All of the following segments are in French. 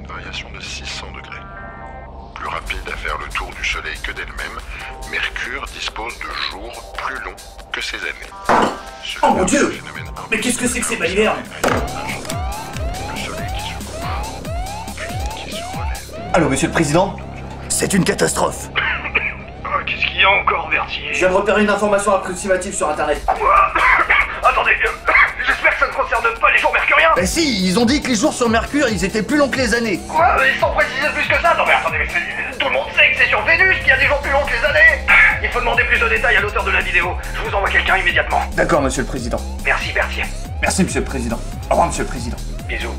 variation de 600 degrés. Plus rapide à faire le tour du Soleil que d'elle-même, Mercure dispose de jours plus longs que ses années. Oh mon Dieu! Mais qu'est-ce que c'est que ces balivernes? Le Soleil qui se couche, puis qui se relève. Allô, monsieur le président? C'est une catastrophe. Qu'est-ce qu'il y a encore, Berthier? Je viens de repérer une information approximative sur internet. Attendez, j'espère que ça ne concerne pas les jours mercuriens. Bah si, ils ont dit que les jours sur Mercure, ils étaient plus longs que les années. Quoi? Sans préciser plus que ça? Non mais attendez, tout le monde sait que c'est sur Vénus qu'il y a des jours plus longs que les années. Il faut demander plus de détails à l'auteur de la vidéo. Je vous envoie quelqu'un immédiatement. D'accord, monsieur le président. Merci, Berthier. Merci, monsieur le président. Au revoir, monsieur le président. Bisous.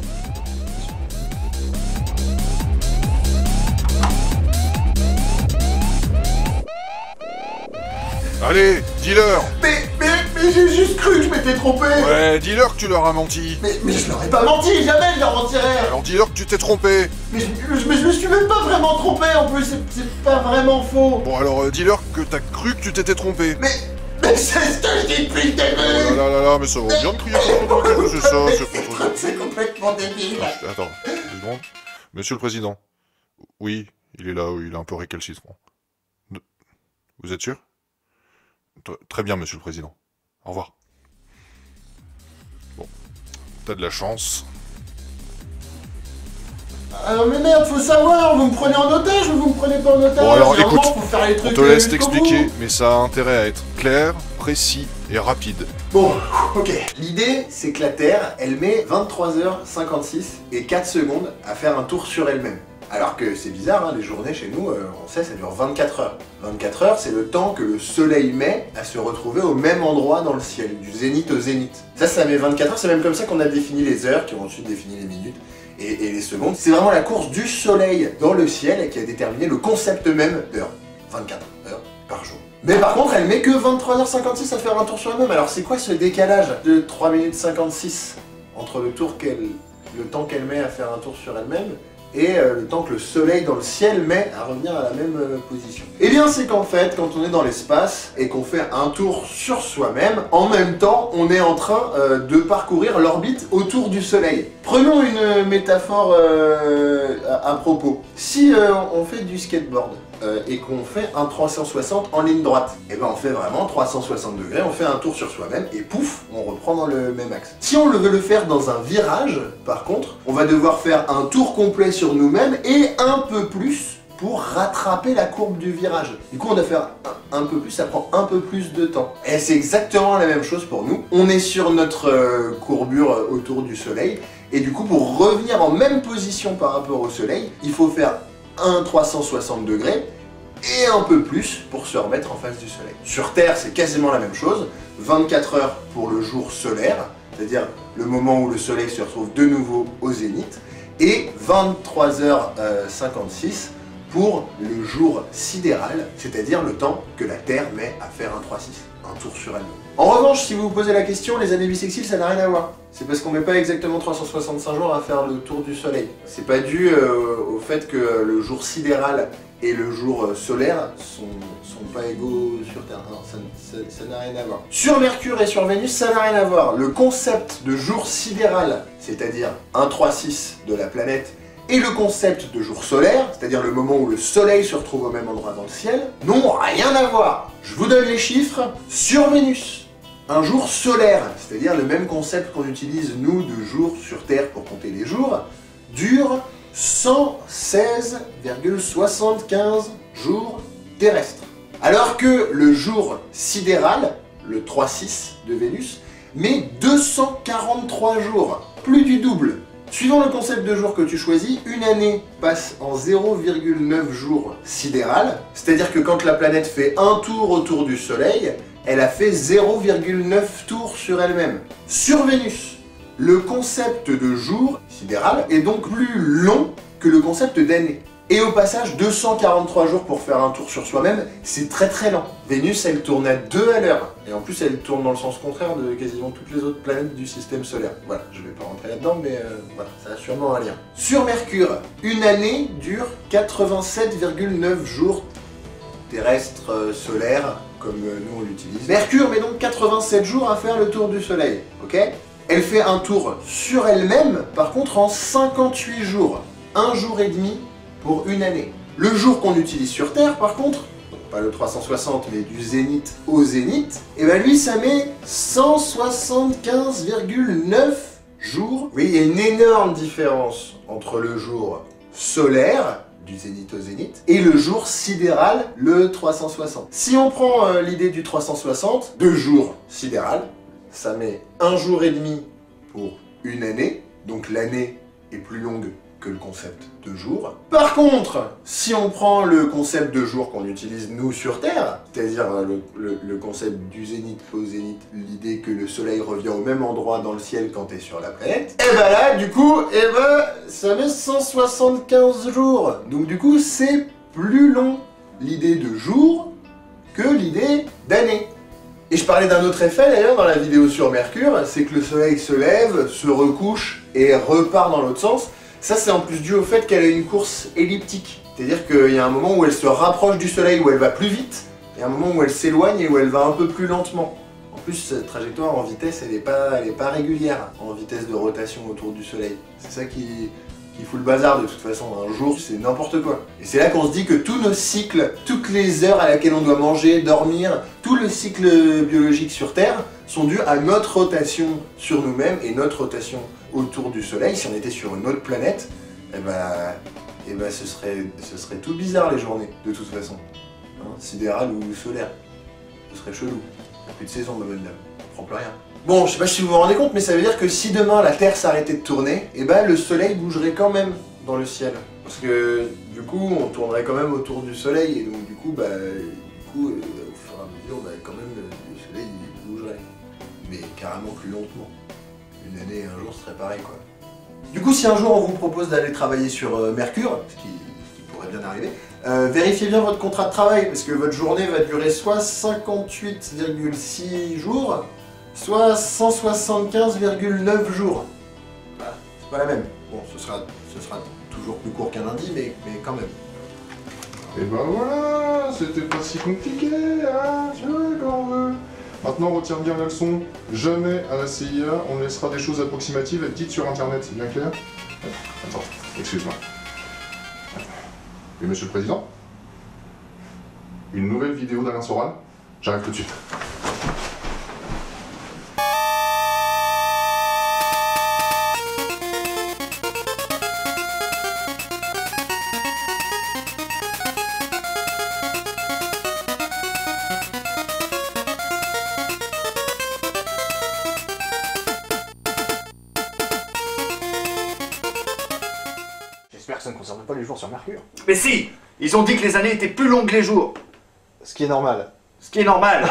Allez, dis-leur. Mais j'ai juste cru que je m'étais trompé. Ouais, dis-leur que tu leur as menti. Mais je leur ai pas menti, jamais je leur mentirais. Alors dis-leur que tu t'es trompé. Mais je me suis même pas vraiment trompé en plus, c'est pas vraiment faux. Bon alors dis-leur que t'as cru que tu t'étais trompé. Mais c'est ce que je dis depuis le début. Oh là là, mais ça va bien de crier contre toi, qu'est-ce que c'est ça, c'est contre toi. C'est complètement débile. Attends, 2 secondes. Monsieur le Président. Oui, il est là, oui, il est un peu récalcitrant. Vous êtes sûr? Très bien, Monsieur le Président. Au revoir. Bon, t'as de la chance. Alors mais merde, faut savoir, vous me prenez en otage ou vous me prenez pas en otage? Bon alors Vraiment, écoute, faut faire les on trucs te laisse jusqu'au t'expliquer, bout. mais ça a intérêt à être clair, précis et rapide. Bon, ok. L'idée, c'est que la Terre, elle met 23h56 et 4 secondes à faire un tour sur elle-même. Alors que c'est bizarre, hein, les journées chez nous, on sait, ça dure 24 heures. 24 heures, c'est le temps que le Soleil met à se retrouver au même endroit dans le ciel, du zénith au zénith. Ça met 24 heures, c'est même comme ça qu'on a défini les heures, qui ont ensuite défini les minutes et les secondes. C'est vraiment la course du Soleil dans le ciel qui a déterminé le concept même d'heure. 24 heures par jour. Mais par contre, elle met que 23h56 à faire un tour sur elle-même. Alors c'est quoi ce décalage de 3 minutes 56 entre le temps qu'elle met à faire un tour sur elle-même et le temps que le Soleil dans le ciel met à revenir à la même position? Eh bien c'est qu'en fait, quand on est dans l'espace et qu'on fait un tour sur soi-même, en même temps on est en train de parcourir l'orbite autour du Soleil. Prenons une métaphore à propos. Si on fait du skateboard et qu'on fait un 360 en ligne droite, et ben on fait vraiment 360 degrés, on fait un tour sur soi-même et pouf, on reprend dans le même axe. Si on veut le faire dans un virage, par contre, on va devoir faire un tour complet sur nous-mêmes et un peu plus pour rattraper la courbe du virage. Du coup on doit faire un peu plus, ça prend un peu plus de temps. Et c'est exactement la même chose pour nous. On est sur notre courbure autour du Soleil et du coup pour revenir en même position par rapport au Soleil, il faut faire un 360 degrés et un peu plus pour se remettre en face du Soleil. Sur Terre, c'est quasiment la même chose. 24 heures pour le jour solaire, c'est-à-dire le moment où le Soleil se retrouve de nouveau au zénith, et 23h56 pour le jour sidéral, c'est-à-dire le temps que la Terre met à faire un 3-6, un tour sur elle-même. En revanche, si vous vous posez la question, les années bissextiles, ça n'a rien à voir. C'est parce qu'on met pas exactement 365 jours à faire le tour du Soleil. C'est pas dû au fait que le jour sidéral et le jour solaire sont pas égaux sur Terre. Non, ça n'a rien à voir. Sur Mercure et sur Vénus, ça n'a rien à voir. Le concept de jour sidéral, c'est-à-dire un 3-6 de la planète, et le concept de jour solaire, c'est-à-dire le moment où le Soleil se retrouve au même endroit dans le ciel, n'ont rien à voir. Je vous donne les chiffres. Sur Vénus, un jour solaire, c'est-à-dire le même concept qu'on utilise nous de jour sur Terre pour compter les jours, dure 116,75 jours terrestres. Alors que le jour sidéral, le 3-6 de Vénus, met 243 jours, plus du double. Suivant le concept de jour que tu choisis, une année passe en 0,9 jours sidéral, c'est-à-dire que quand la planète fait un tour autour du Soleil, elle a fait 0,9 tours sur elle-même. Sur Vénus, le concept de jour sidéral est donc plus long que le concept d'année. Et au passage, 243 jours pour faire un tour sur soi-même, c'est très très lent. Vénus, elle tourne à 2 à l'heure. Et en plus, elle tourne dans le sens contraire de quasiment toutes les autres planètes du système solaire. Voilà, je vais pas rentrer là-dedans, mais voilà, ça a sûrement un lien. Sur Mercure, une année dure 87,9 jours terrestres, solaires, comme nous on l'utilise. Mercure met donc 87 jours à faire le tour du Soleil, ok? Elle fait un tour sur elle-même, par contre, en 58 jours. 1 jour et demi pour une année. Le jour qu'on utilise sur Terre, par contre, pas le 360 mais du zénith au zénith, et ben lui ça met 175,9 jours. Oui, il y a une énorme différence entre le jour solaire, du zénith au zénith, et le jour sidéral, le 360. Si on prend l'idée du 360, 2 jours sidéral, ça met 1 jour et demi pour une année, donc l'année est plus longue que le concept de jour. Par contre, si on prend le concept de jour qu'on utilise nous sur Terre, c'est-à-dire le concept du zénith au zénith, l'idée que le soleil revient au même endroit dans le ciel quand t'es sur la planète, et ben là, du coup, ça met 175 jours. Donc du coup, c'est plus long l'idée de jour que l'idée d'année. Et je parlais d'un autre effet d'ailleurs dans la vidéo sur Mercure, c'est que le soleil se lève, se recouche et repart dans l'autre sens. Ça, c'est en plus dû au fait qu'elle a une course elliptique. C'est-à-dire qu'il y a un moment où elle se rapproche du soleil, où elle va plus vite, et un moment où elle s'éloigne et où elle va un peu plus lentement. En plus, cette trajectoire en vitesse, elle est pas régulière en vitesse de rotation autour du soleil. C'est ça qui fout le bazar de toute façon. Un jour, c'est n'importe quoi. Et c'est là qu'on se dit que tous nos cycles, toutes les heures à laquelle on doit manger, dormir, tout le cycle biologique sur Terre sont dus à notre rotation sur nous-mêmes et notre rotation autour du soleil. Si on était sur une autre planète, ce serait tout bizarre les journées, de toute façon. Hein, sidéral ou solaire. Ce serait chelou. Il n'y a plus de saison, ma bonne dame. On prend plus rien. Bon, je sais pas si vous vous rendez compte, mais ça veut dire que si demain la Terre s'arrêtait de tourner, le soleil bougerait quand même dans le ciel. Parce que du coup, on tournerait quand même autour du soleil, et donc du coup, au fur et à mesure, quand même, le soleil il bougerait. Mais carrément plus lentement. Une année et un jour serait pareil, quoi. Du coup, si un jour on vous propose d'aller travailler sur Mercure, ce qui pourrait bien arriver, vérifiez bien votre contrat de travail, parce que votre journée va durer soit 58,6 jours, soit 175,9 jours. Voilà, c'est pas la même. Bon, ce sera toujours plus court qu'un lundi, mais quand même. Et ben voilà, c'était pas si compliqué, hein, tu vois, quand on veut. Maintenant, retiens bien la leçon, jamais à la CIA on laissera des choses approximatives être dites sur Internet, c'est bien clair? Attends, excuse-moi. Oui, monsieur le président? Une nouvelle vidéo d'Alain Soral? J'arrive tout de suite. J'espère que ça ne concerne pas les jours sur Mercure. Mais si! Ils ont dit que les années étaient plus longues que les jours. Ce qui est normal. Ce qui est normal.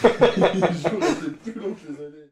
Les jours étaient plus longs que les années.